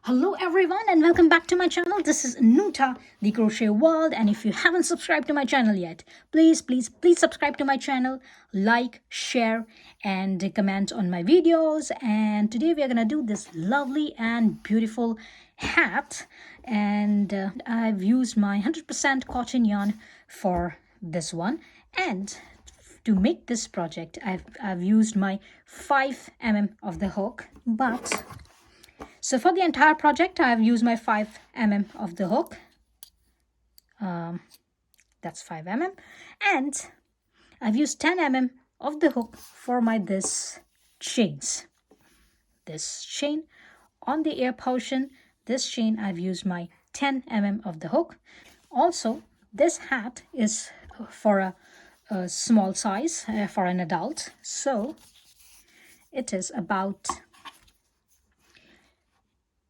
Hello everyone and welcome back to my channel. This is Nuta, the Crochet World, and if you haven't subscribed to my channel yet, please subscribe to my channel, like, share and comment on my videos. And today we are going to do this lovely and beautiful hat, and I've used my 100% cotton yarn for this one. And to make this project, I've used my 5 mm of the hook, but so for the entire project, I've used my 5 mm of the hook. That's 5 mm. And I've used 10 mm of the hook for my this chains. This chain on the ear portion, this chain I've used my 10 mm of the hook. Also, this hat is for a small size, for an adult. So it is about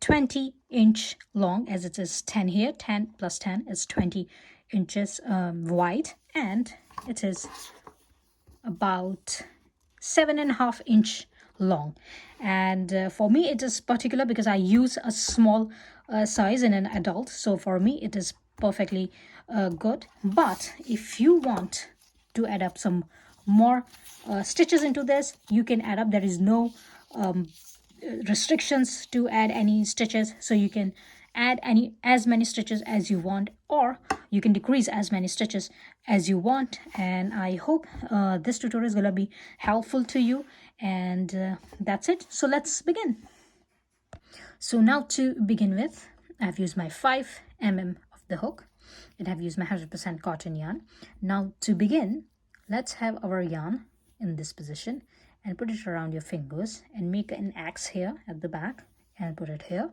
20-inch long, as it is 10 here. 10 plus 10 is 20 inches wide, and it is about 7.5 inch long. And for me it is particular because I use a small size in an adult, so for me it is perfectly good. But if you want to add up some more stitches into this, you can add up. There is no restrictions to add any stitches, so you can add as many stitches as you want, or you can decrease as many stitches as you want. And I hope this tutorial is going to be helpful to you. And that's it. So let's begin. So now to begin with, I've used my 5 mm of the hook and I've used my 100% cotton yarn. Now to begin, let's have our yarn in this position and put it around your fingers and make an X here at the back and put it here.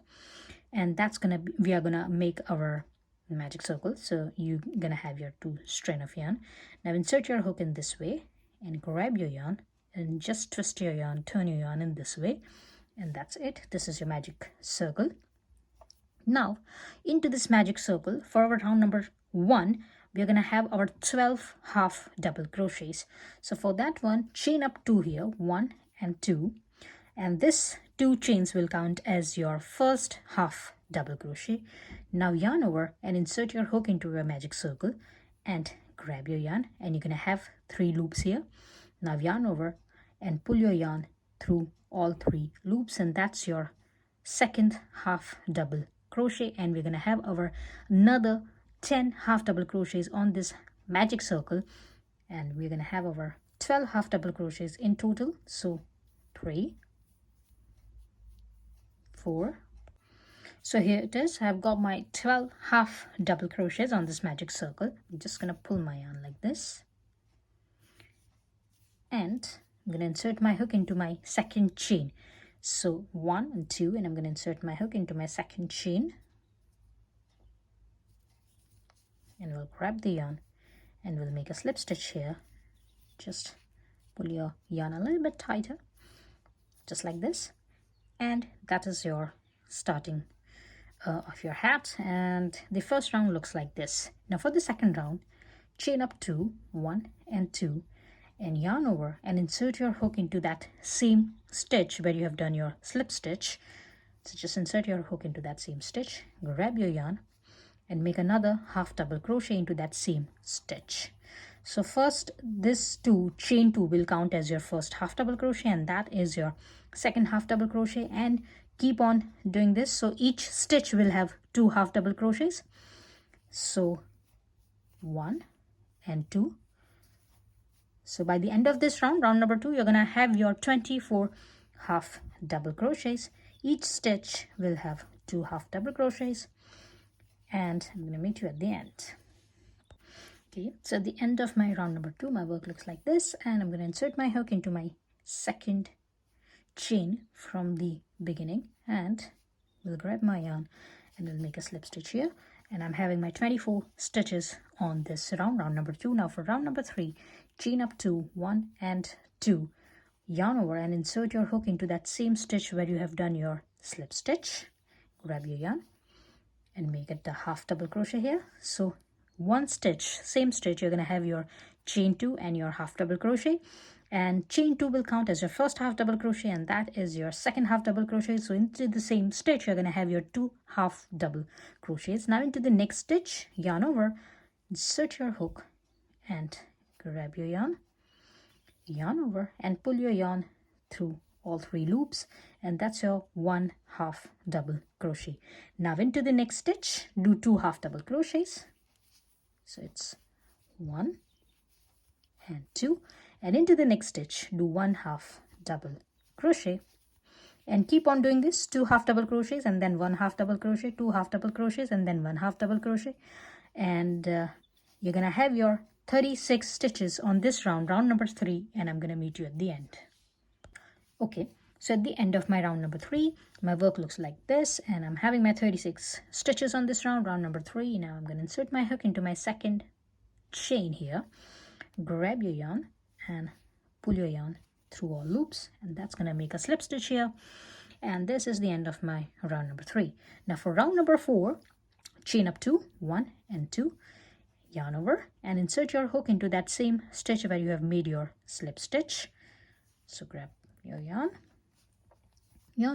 And that's we are gonna make our magic circle. So you're gonna have your 2 strand of yarn. Now insert your hook in this way and grab your yarn and just twist your yarn, turn your yarn in this way, and that's it. This is your magic circle. Now into this magic circle, for our round number 1, we're gonna have our 12 half double crochets. So for that one, chain up 2 here, 1 and 2, and this 2 chains will count as your first half double crochet. Now yarn over and insert your hook into your magic circle and grab your yarn, and you're gonna have 3 loops here. Now yarn over and pull your yarn through all 3 loops, and that's your second half double crochet. And we're gonna have our another 10 half double crochets on this magic circle, and we're gonna have our 12 half double crochets in total. So 3, 4. So here it is. I've got my 12 half double crochets on this magic circle. I'm just gonna pull my yarn like this, and I'm gonna insert my hook into my second chain. So 1 and 2, and I'm gonna insert my hook into my second chain, and we'll grab the yarn and we'll make a slip stitch here. Just pull your yarn a little bit tighter, just like this, and that is your starting of your hat. And the first round looks like this. Now for the second round, chain up 2, 1 and 2, and yarn over and insert your hook into that same stitch where you have done your slip stitch. So just insert your hook into that same stitch, grab your yarn and make another half double crochet into that same stitch. So first, this 2 chain 2 will count as your first half double crochet, and that is your second half double crochet, and keep on doing this. So each stitch will have 2 half double crochets. So 1 and 2. So by the end of this round, round number 2, you're gonna have your 24 half double crochets. Each stitch will have 2 half double crochets, and I'm gonna meet you at the end. Okay, so at the end of my round number 2, my work looks like this, and I'm gonna insert my hook into my second chain from the beginning, and we'll grab my yarn and we'll make a slip stitch here. And I'm having my 24 stitches on this round number 2. Now for round number 3, chain up 2, 1 and 2, yarn over and insert your hook into that same stitch where you have done your slip stitch. Grab your yarn and make it the half double crochet here. So 1 stitch, same stitch, you're going to have your chain 2 and your half double crochet, and chain 2 will count as your first half double crochet, and that is your second half double crochet. So into the same stitch you're going to have your 2 half double crochets. Now into the next stitch, yarn over, insert your hook and grab your yarn over and pull your yarn through all 3 loops, and that's your 1 half double crochet. Now into the next stitch, do 2 half double crochets. So it's 1 and 2, and into the next stitch do 1 half double crochet, and keep on doing this, 2 half double crochets and then 1 half double crochet, 2 half double crochets and then 1 half double crochet, and you're gonna have your 36 stitches on this round number 3, and I'm gonna meet you at the end. Okay, so at the end of my round number 3, my work looks like this, and I'm having my 36 stitches on this round number 3. Now I'm going to insert my hook into my second chain here, grab your yarn and pull your yarn through all loops, and that's going to make a slip stitch here, and this is the end of my round number 3. Now for round number 4, chain up 2, 1 and 2, yarn over and insert your hook into that same stitch where you have made your slip stitch. So grab your yarn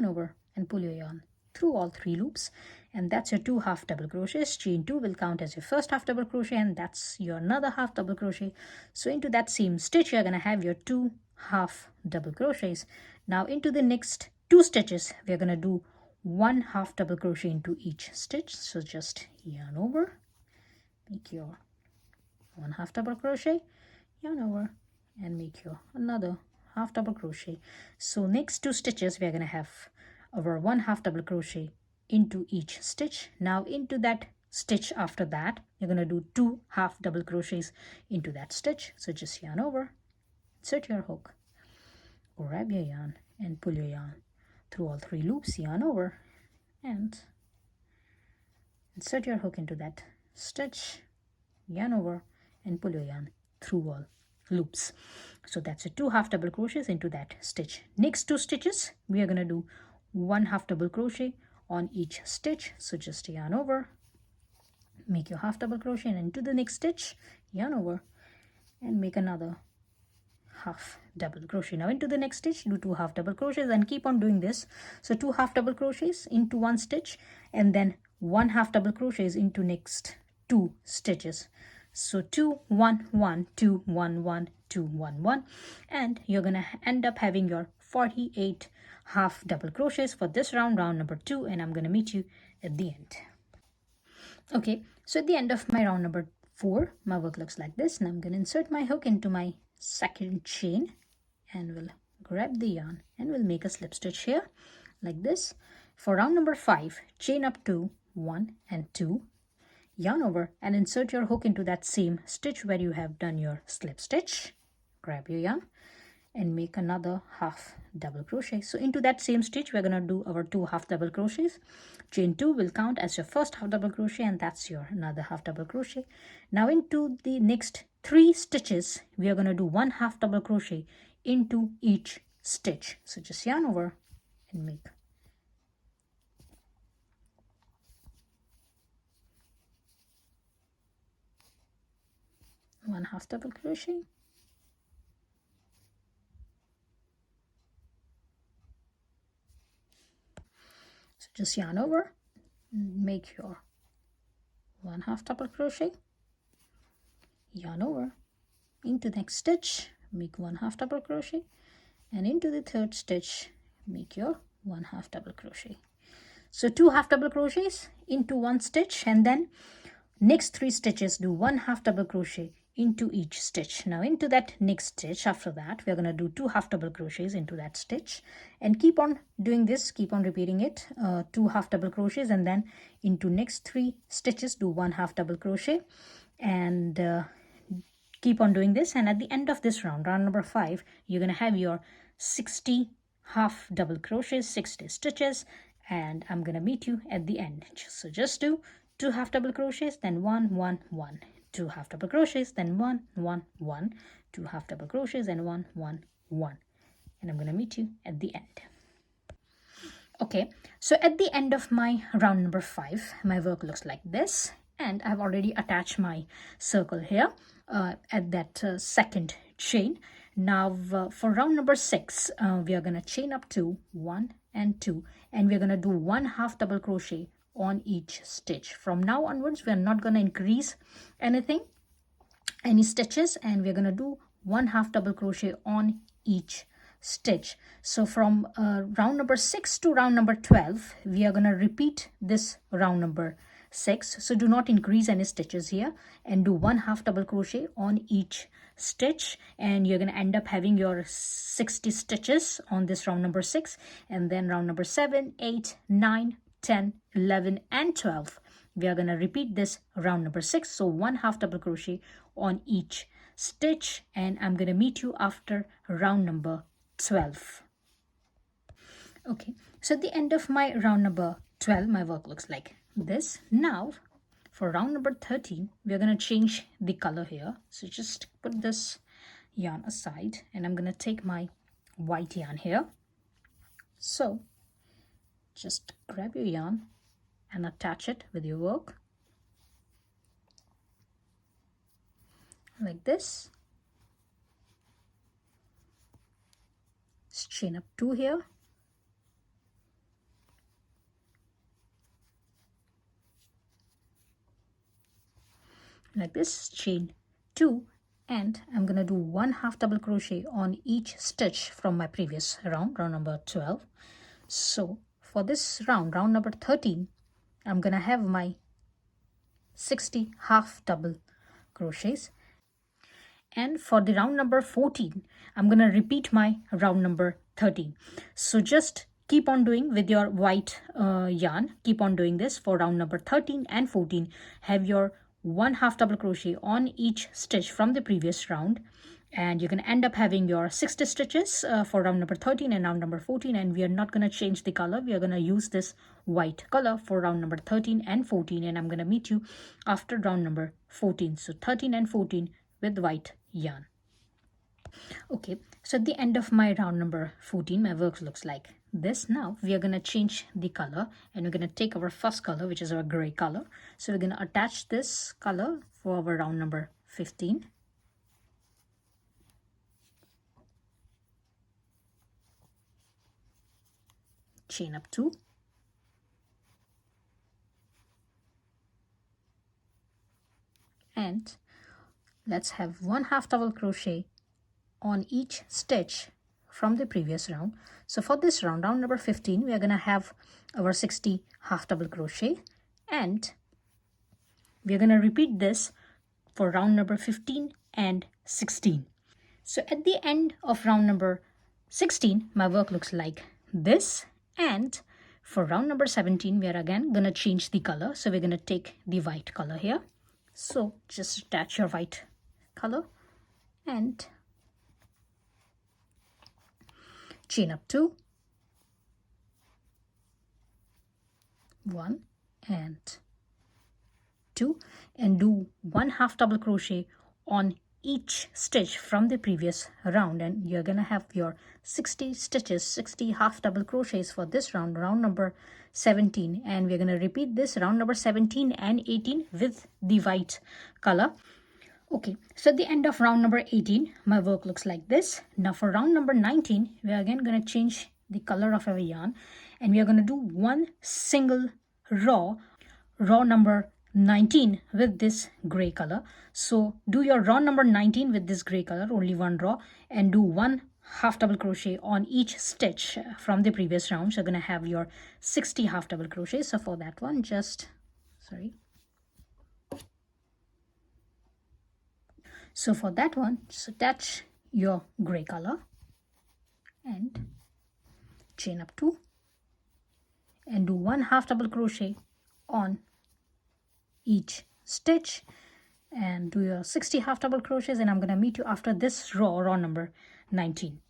over and pull your yarn through all 3 loops, and that's your 2 half double crochets. Chain 2 will count as your first half double crochet, and that's your another half double crochet. So into that same stitch you're going to have your 2 half double crochets. Now into the next 2 stitches we're going to do 1 half double crochet into each stitch. So just yarn over, make your 1 half double crochet, yarn over and make your another half double crochet. So next 2 stitches we are going to have our 1 half double crochet into each stitch. Now into that stitch after that you're going to do 2 half double crochets into that stitch. So just yarn over, insert your hook, grab your yarn and pull your yarn through all 3 loops, yarn over and insert your hook into that stitch, yarn over and pull your yarn through all loops. So that's a 2 half double crochets into that stitch. Next 2 stitches we are going to do 1 half double crochet on each stitch. So just yarn over, make your half double crochet and into the next stitch, yarn over and make another half double crochet. Now into the next stitch do 2 half double crochets and keep on doing this. So 2 half double crochets into one stitch and then 1 half double crochets into next 2 stitches. So 2 1 1 2 1 1 2 1 1, and you're gonna end up having your 48 half double crochets for this round number 2, and I'm gonna meet you at the end. Okay, so at the end of my round number 4 my work looks like this. Now I'm gonna insert my hook into my second chain and we'll grab the yarn and we'll make a slip stitch here like this. For round number 5, chain up 2, 1 and 2, yarn over and insert your hook into that same stitch where you have done your slip stitch, grab your yarn and make another half double crochet. So into that same stitch we're going to do our 2 half double crochets. Chain 2 will count as your first half double crochet, and that's your another half double crochet. Now into the next 3 stitches we are going to do 1 half double crochet into each stitch. So just yarn over and make 1 half double crochet, so just yarn over, make your 1 half double crochet, yarn over into the next stitch, make 1 half double crochet, and into the third stitch make your 1 half double crochet. So 2 half double crochets into one stitch, and then next 3 stitches do 1 half double crochet into each stitch. Now into that next stitch after that we're going to do 2 half double crochets into that stitch, and keep on doing this, keep on repeating it, 2 half double crochets, and then into next 3 stitches do 1 half double crochet, and keep on doing this, and at the end of this round number 5, you're going to have your 60 half double crochets, 60 stitches, and I'm going to meet you at the end. So just do 2 half double crochets, then 1 1 1, 2 half double crochets, then 1 1 1, 2 half double crochets, and 1 1 1, and I'm going to meet you at the end. Okay, so at the end of my round number 5 my work looks like this, and I've already attached my circle here at that second chain. Now for round number 6, we are going to chain up 2, 1 and 2, and we're going to do 1 half double crochet on each stitch. From now onwards, we are not going to increase any stitches, and we're going to do 1 half double crochet on each stitch. So from round number 6 to round number 12, we are going to repeat this round number 6. So do not increase any stitches here, and do 1 half double crochet on each stitch, and you're going to end up having your 60 stitches on this round number 6. And then round number 7, 8, 9, 10, 11 and 12, we are going to repeat this round number 6. So 1 half double crochet on each stitch, and I'm going to meet you after round number 12. Okay, so at the end of my round number 12, my work looks like this. Now for round number 13, we're going to change the color here. So just put this yarn aside, and I'm going to take my white yarn here. So just grab your yarn and attach it with your work like this. Chain up 2 here, like this, chain 2, and I'm gonna do 1 half double crochet on each stitch from my previous round number 12. So for this round number 13, I'm gonna have my 60 half double crochets, and for the round number 14, I'm gonna repeat my round number 13. So just keep on doing with your white yarn, keep on doing this for round number 13 and 14. Have your 1 half double crochet on each stitch from the previous round, and you're going to end up having your 60 stitches for round number 13 and round number 14. And we are not going to change the color, we are going to use this white color for round number 13 and 14, and I'm going to meet you after round number 14. So 13 and 14 with white yarn. Okay, so at the end of my round number 14, my work looks like this. Now we are going to change the color, and we're going to take our first color, which is our gray color. So we're going to attach this color for our round number 15. Chain up 2, and let's have 1 half double crochet on each stitch from the previous round. So for this round number 15, we are going to have our 60 half double crochet, and we are going to repeat this for round number 15 and 16. So at the end of round number 16, my work looks like this, and for round number 17, we are again going to change the color. So we're going to take the white color here. So just attach your white color and chain up 2, 1 and 2, and do 1 half double crochet on each stitch from the previous round, and you're gonna have your 60 stitches, 60 half double crochets for this round number 17. And we're gonna repeat this round number 17 and 18 with the white color. Okay, so at the end of round number 18, my work looks like this. Now for round number 19, we are again going to change the color of our yarn, and we are going to do one single raw number 19 with this gray color. So do your raw number 19 with this gray color, only one raw, and do 1 half double crochet on each stitch from the previous round. So you're going to have your 60 half double crochets. So for that one, so for that one, just attach your gray color and chain up 2 and do 1 half double crochet on each stitch and do your 60 half double crochets, and I'm going to meet you after this raw number 19.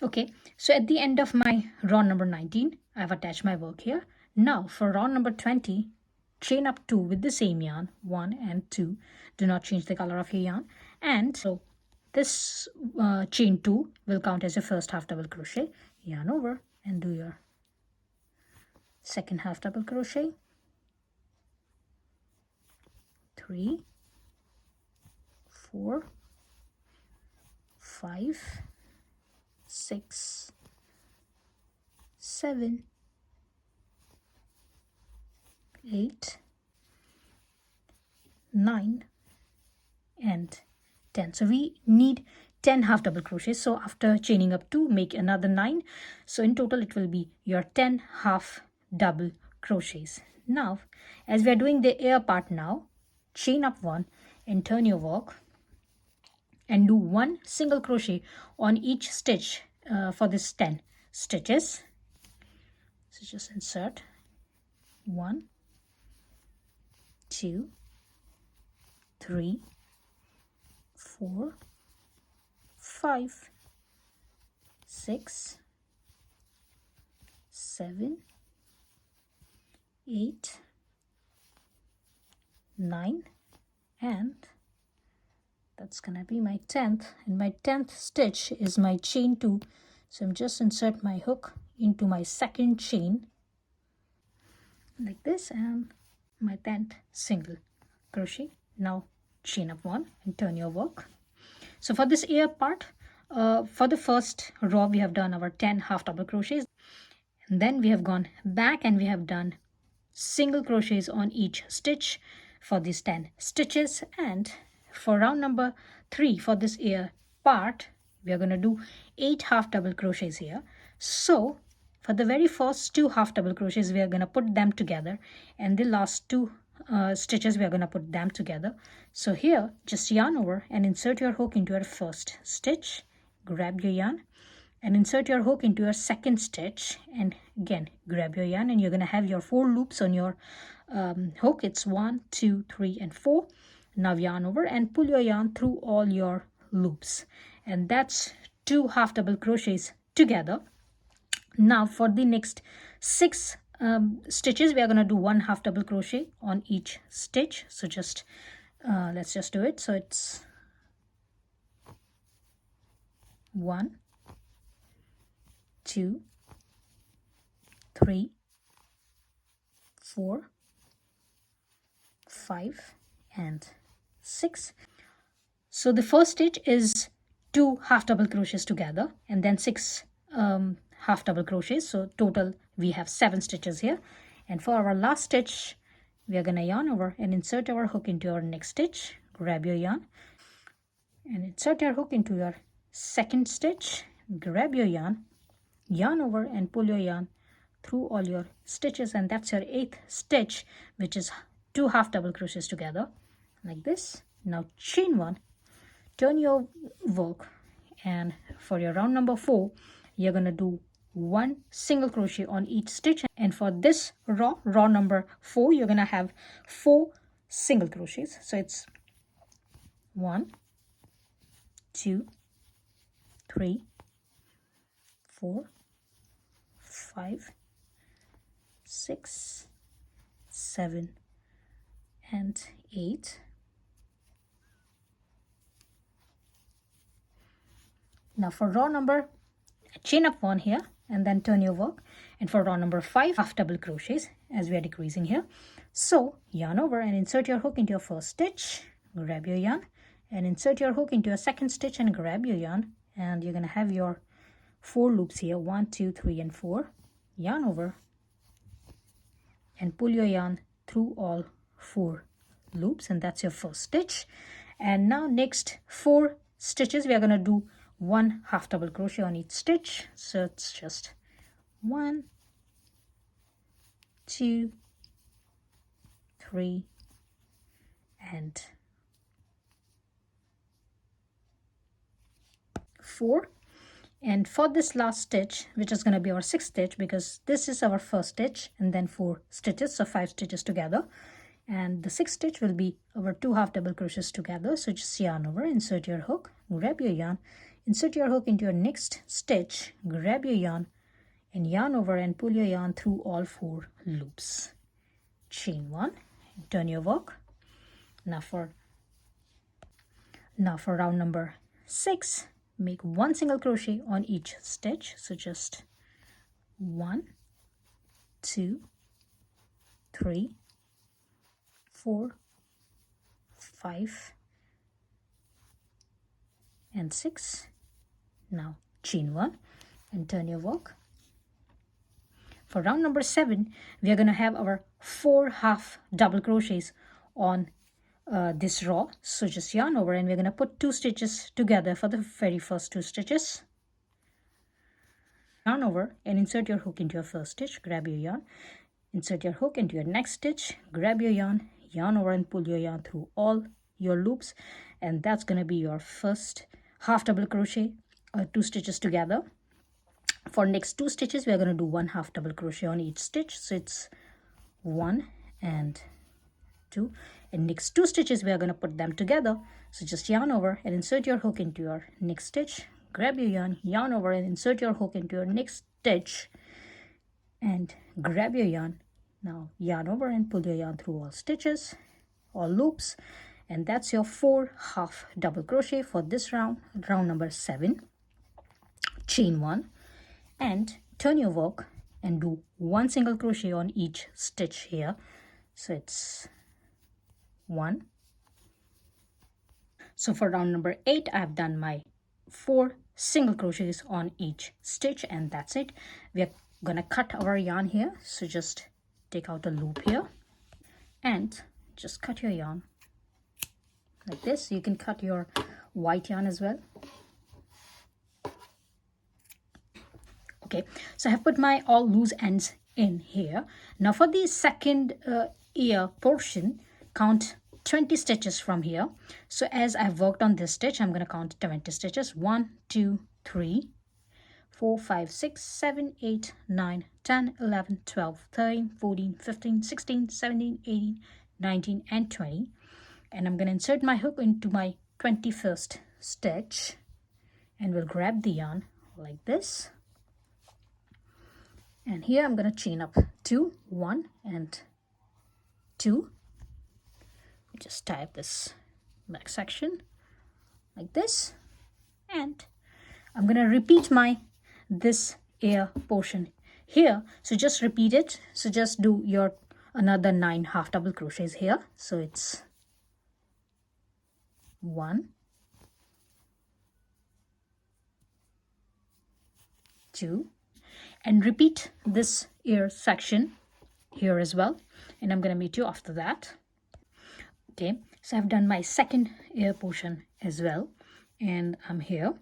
Okay, so at the end of my raw number 19, I've attached my work here. Now for raw number 20, chain up 2 with the same yarn, 1 and 2. Do not change the color of your yarn. And so this chain 2 will count as your first half double crochet. Yarn over and do your second half double crochet, 3, 4, 5, 6, 7, 8, 9 and 10. So we need 10 half double crochets. So after chaining up 2, make another 9. So in total it will be your 10 half double crochets. Now as we are doing the ear part now, chain up 1 and turn your work and do 1 single crochet on each stitch for this 10 stitches. So just insert 1, 2, 3, 4, 5, 6, 7, 8, 9 and that's gonna be my 10th, and my 10th stitch is my chain 2. So I'm just insert my hook into my second chain like this and my 10th single crochet. Now chain up 1 and turn your work. So for this ear part, for the first row we have done our 10 half double crochets, and then we have gone back and we have done single crochets on each stitch for these 10 stitches. And for round number 3 for this ear part, we are going to do 8 half double crochets here. So for the very first 2 half double crochets we are going to put them together, and the last 2 stitches we are going to put them together. So here just yarn over and insert your hook into your first stitch, grab your yarn and insert your hook into your second stitch, and again grab your yarn, and you're going to have your 4 loops on your hook. It's 1, 2, 3 and 4. Now yarn over and pull your yarn through all your loops, and that's 2 half double crochets together. Now for the next 6 stitches we are going to do 1 half double crochet on each stitch. So just let's just do it. So it's 1, 2, 3, 4, 5 and 6. So the first stitch is 2 half double crochets together and then 6 half double crochets. So total we have 7 stitches here. And for our last stitch we are going to yarn over and insert our hook into our next stitch, grab your yarn and insert your hook into your second stitch, grab your yarn, yarn over and pull your yarn through all your stitches, and that's your 8th stitch, which is 2 half double crochets together like this. Now chain 1, turn your work, and for your round number 4 you're going to do 1 single crochet on each stitch, and for this row number 4 you're going to have 4 single crochets. So it's 1, 2, 3, 4, 5, 6, 7 and 8. Now for row number, chain up 1 here and then turn your work, and for row number 5 half double crochets as we are decreasing here. So yarn over and insert your hook into your first stitch, grab your yarn and insert your hook into your second stitch and grab your yarn, and you're going to have your 4 loops here, 1, 2, 3 and 4. Yarn over and pull your yarn through all 4 loops, and that's your first stitch. And now next 4 stitches we are going to do 1 half double crochet on each stitch. So it's just 1, 2, 3 and 4. And for this last stitch, which is going to be our 6th stitch, because this is our first stitch and then 4 stitches, so 5 stitches together, and the 6th stitch will be our 2 half double crochets together. So just yarn over, insert your hook, grab your yarn, insert your hook into your next stitch, grab your yarn and yarn over and pull your yarn through all 4 loops. Chain 1, turn your work. Now for round number 6, make 1 single crochet on each stitch. So just 1, 2, 3, 4, 5 and 6. Now chain 1 and turn your work. For round number 7, we are going to have our 4 half double crochets on this row. So just yarn over and we're going to put 2 stitches together for the very first 2 stitches. Yarn over and insert your hook into your first stitch, grab your yarn, insert your hook into your next stitch, grab your yarn over and pull your yarn through all your loops, and that's going to be your first half double crochet, 2 stitches together. For next 2 stitches we are going to do 1 half double crochet on each stitch, so it's 1 and 2, and next 2 stitches we are going to put them together. So just yarn over and insert your hook into your next stitch, grab your yarn over and insert your hook into your next stitch, and grab your yarn. Now yarn over and pull your yarn through all stitches, all loops, and that's your 4 half double crochet for this round number 7. Chain 1 and turn your work and do 1 single crochet on each stitch here. So it's 1. So for round number 8, I have done my 4 single crochets on each stitch, and that's it. We are gonna cut our yarn here, so just take out a loop here and just cut your yarn like this. You can cut your white yarn as well. Okay, so I have put my all loose ends in here. Now for the second ear portion, count 20 stitches from here. So as I've worked on this stitch, I'm going to count 20 stitches. 1, 2, 3, 4, 5, 6, 7, 8, 9, 10, 11, 12, 13, 14, 15, 16, 17, 18, 19, and 20. And I'm going to insert my hook into my 21st stitch, and we'll grab the yarn like this. And here I'm going to chain up 2, 1 and 2. Just tie up this back section like this, and I'm going to repeat this ear portion here. So just repeat it. So just do your another 9 half double crochets here. So it's 1, 2, and repeat this ear section here as well, and I'm going to meet you after that. Okay, so I've done my second ear portion as well, and I'm here.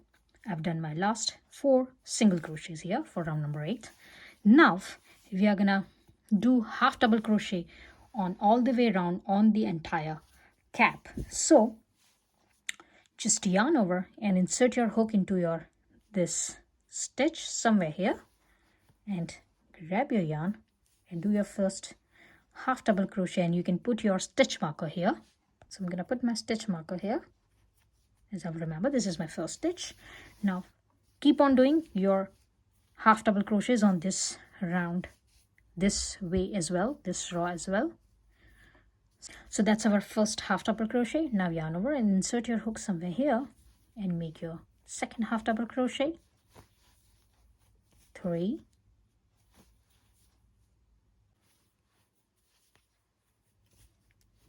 I've done my last 4 single crochets here for round number 8. Now we are gonna do half double crochet on all the way around on the entire cap. So just yarn over and insert your hook into your this stitch somewhere here, and grab your yarn and do your first half double crochet, and you can put your stitch marker here. So I'm going to put my stitch marker here. As I remember, this is my first stitch. Now keep on doing your half double crochets on this round this way as well, this row as well. So that's our first half double crochet. Now yarn over and insert your hook somewhere here and make your second half double crochet. 3,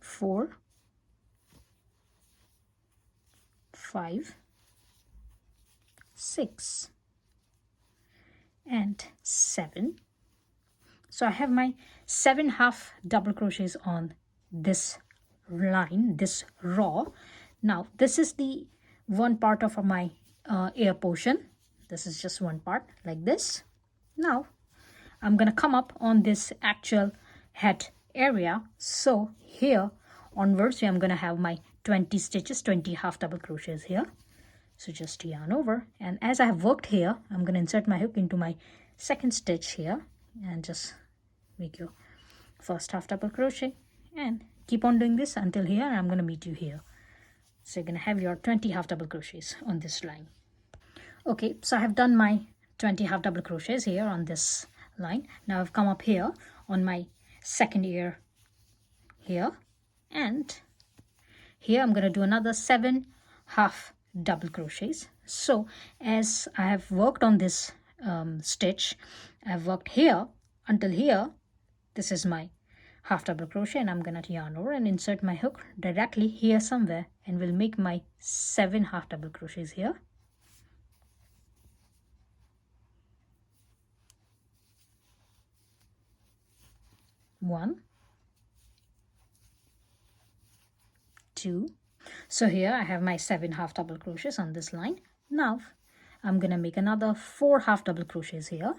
4, 5, 6, and 7. So I have my 7 half double crochets on this line, this row. Now this is the one part of my ear portion. This is just one part like this. Now I'm gonna come up on this actual head area. So here onwards I'm gonna have my 20 stitches, 20 half double crochets here. So just yarn over, and as I have worked here, I'm gonna insert my hook into my second stitch here and just make your first half double crochet, and keep on doing this until here. I'm gonna meet you here. So you're gonna have your 20 half double crochets on this line. Okay, so I have done my 20 half double crochets here on this line. Now I've come up here on my second ear here, and here I'm going to do another 7 half double crochets. So as I have worked on this stitch, I've worked here until here. This is my half double crochet, and I'm going to yarn over and insert my hook directly here somewhere, and will make my 7 half double crochets here. 1, 2. So here I have my 7 half double crochets on this line. Now I'm gonna make another 4 half double crochets here.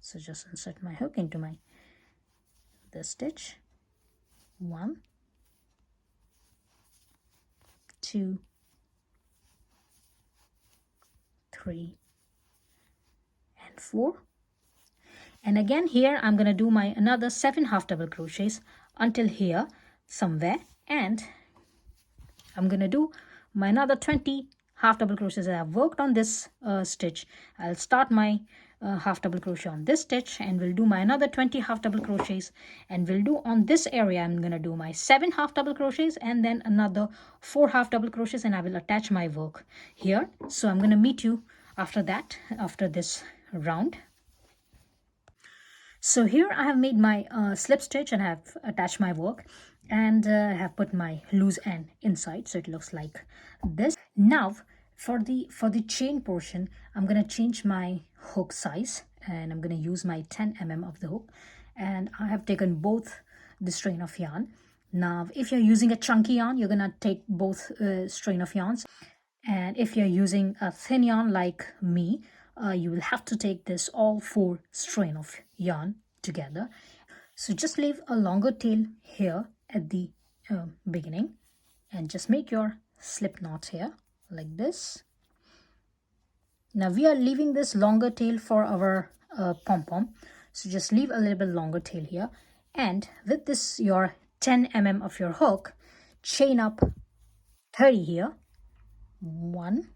So just insert my hook into my this stitch. 1, 2, 3, and 4. And again here I'm gonna do my another 7 half double crochets until here somewhere, and I'm gonna do my another 20 half double crochets that I've worked on this stitch. I'll start my half double crochet on this stitch, and we'll do my another 20 half double crochets, and we'll do on this area I'm gonna do my 7 half double crochets and then another 4 half double crochets, and I will attach my work here. So I'm gonna meet you after that, after this round. So here I have made my slip stitch and I have attached my work, and have put my loose end inside, so it looks like this. Now for the chain portion, I'm going to change my hook size, and I'm going to use my 10 mm of the hook, and I have taken both the strain of yarn. Now if you're using a chunky yarn, you're going to take both strain of yarns, and if you're using a thin yarn like me, you will have to take this all 4 strain of yarn together. So just leave a longer tail here at the beginning, and just make your slip knot here like this. Now we are leaving this longer tail for our pom-pom, so just leave a little bit longer tail here, and with this your 10 mm of your hook, chain up 30 here. 1,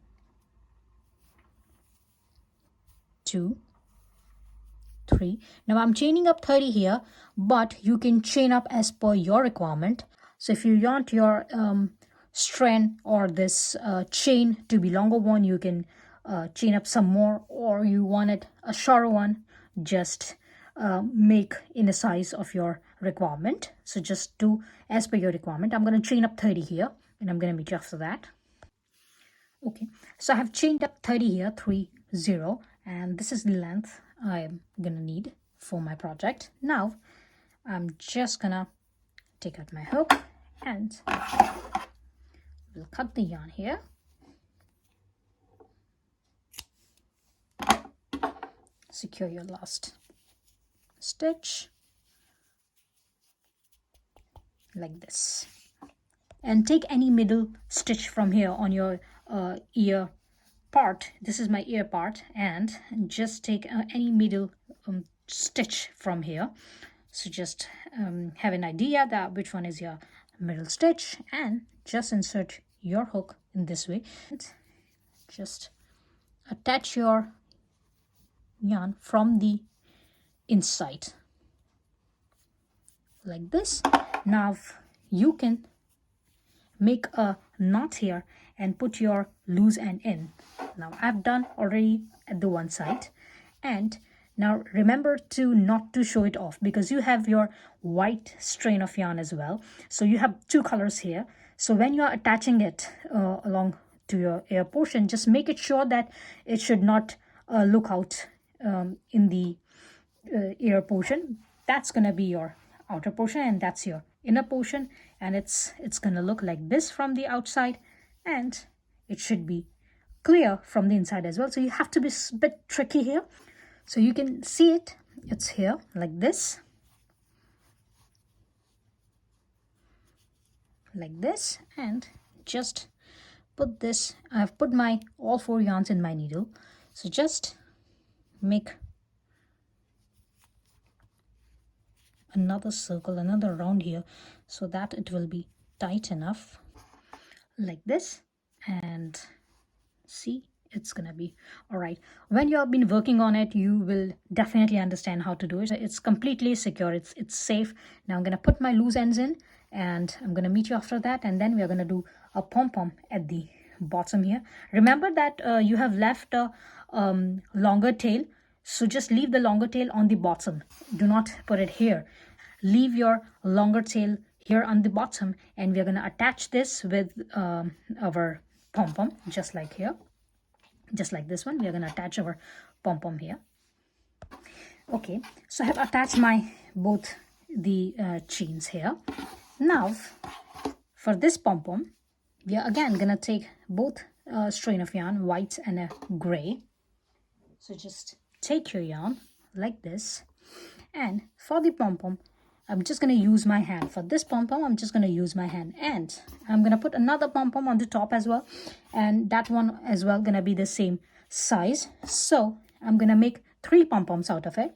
2, 3. Now I'm chaining up 30 here, but you can chain up as per your requirement. So if you want your strand or this chain to be longer one, you can chain up some more, or you want it a shorter one, just make in the size of your requirement. So just do as per your requirement. I'm going to chain up 30 here, and I'm going to meet you after that. Okay, so I have chained up 30 here, 3, 0, and this is the length I'm gonna need for my project. Now I'm just gonna take out my hook, and we'll cut the yarn here. Secure your last stitch like this, and take any middle stitch from here on your ear part. This is my ear part, and just take any middle stitch from here. So just have an idea that which one is your middle stitch, and just insert your hook in this way, and just attach your yarn from the inside like this. Now you can make a knot here and put your loose end in. Now I've done already at the one side, and now remember to not to show it off, because you have your white strain of yarn as well, so you have 2 colors here. So when you are attaching it along to your ear portion, just make it sure that it should not look out in the ear portion. That's gonna be your outer portion, and that's your inner portion, and it's gonna look like this from the outside, and it should be clear from the inside as well. So you have to be a bit tricky here. So you can see it, it's here like this, and just put this. I've put my all 4 yarns in my needle, so just make another circle, another round here, so that it will be tight enough like this, and see, it's gonna be all right. When you have been working on it, you will definitely understand how to do it. It's completely secure, it's safe. Now I'm gonna put my loose ends in, and I'm gonna meet you after that, and then we are gonna do a pom-pom at the bottom here. Remember that you have left a longer tail, so just leave the longer tail on the bottom, do not put it here. Leave your longer tail here on the bottom, and we're going to attach this with our pom-pom, just like here, just like this one. We are going to attach our pom-pom here. Okay, so I have attached my both the chains here. Now for this pom-pom, we are again gonna take both strain of yarn, white and a gray. So just take your yarn like this, and for the pom-pom I'm just going to use my hand. For this pom-pom I'm just going to use my hand, and I'm going to put another pom-pom on the top as well, and that one as well going to be the same size. So I'm going to make 3 pom-poms out of it.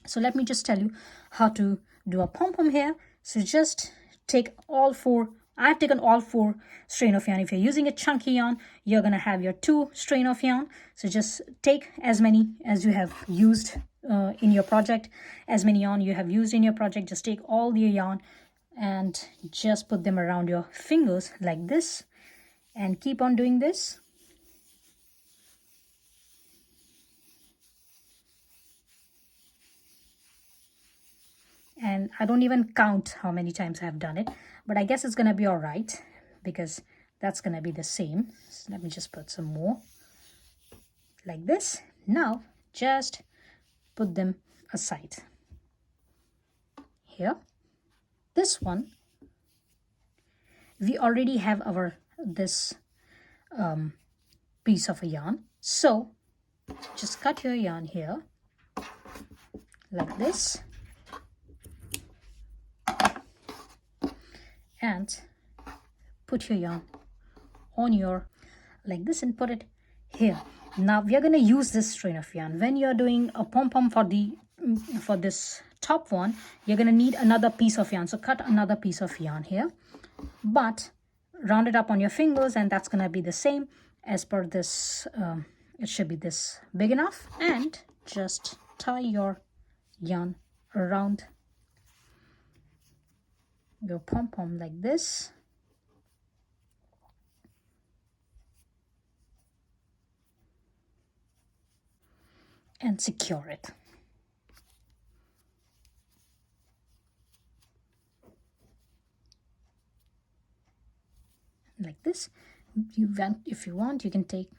So let me just tell you how to do a pom-pom here. So just take all 4. I've taken all 4 strain of yarn. If you're using a chunky yarn, you're going to have your 2 strain of yarn. So just take as many as you have used in your project, as many yarn you have used in your project. Just take all your yarn and just put them around your fingers like this, and keep on doing this. And I don't even count how many times I have done it, but I guess it's going to be all right because that's going to be the same. So let me just put some more like this. Now just put them aside. Here, this one, we already have our this piece of a yarn. So just cut your yarn here like this, and put your yarn on your like this and put it here. Now we are going to use this strain of yarn. When you're doing a pom-pom for this top one, you're going to need another piece of yarn. So cut another piece of yarn here, but round it up on your fingers, and that's going to be the same as per this. It should be this big enough, and just tie your yarn around your pom-pom like this. And secure it. Like this. If you want, you can take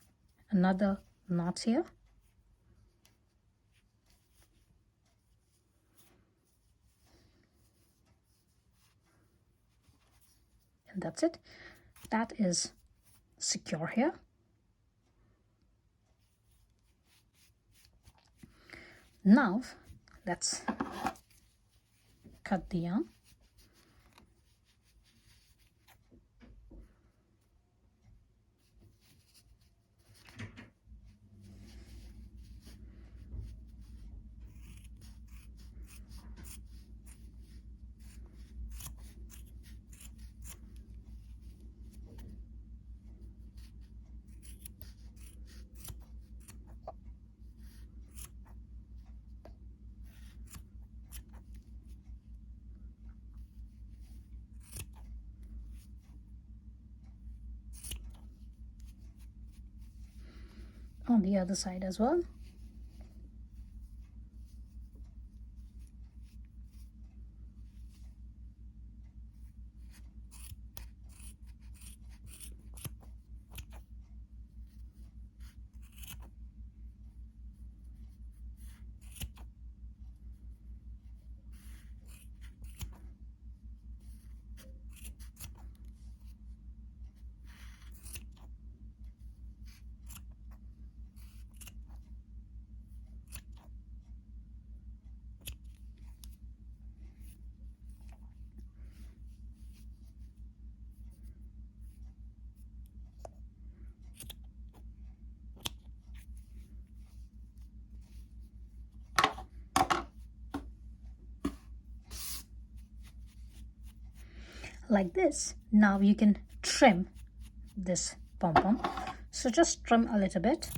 another knot here. And that's it. That is secure here. Now let's cut the yarn. On the other side as well. Like this. Now you can trim this pom-pom. So just trim a little bit.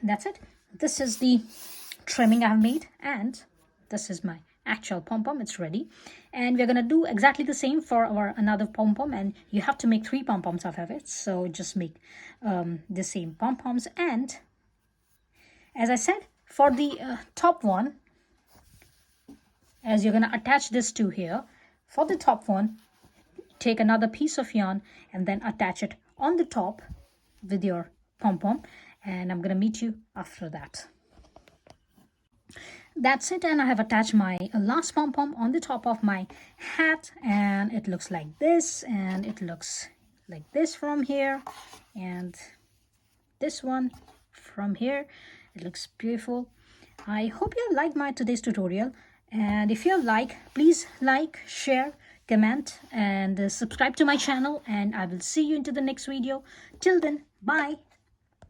That's it. This is the trimming I have made, and this is my actual pom-pom. It's ready, and we're gonna do exactly the same for our another pom-pom, and you have to make 3 pom-poms out of it. So just make the same pom-poms. And as I said, for the top one, as you're gonna attach this to here, for the top one, take another piece of yarn and then attach it on the top with your pom-pom, and I'm gonna meet you after that. That's it, and I have attached my last pom-pom on the top of my hat, and it looks like this, and it looks like this from here, and this one from here. It looks beautiful. I hope you have liked my today's tutorial, and if you have liked, please like, share, comment, and subscribe to my channel, and I will see you into the next video. Till then, bye.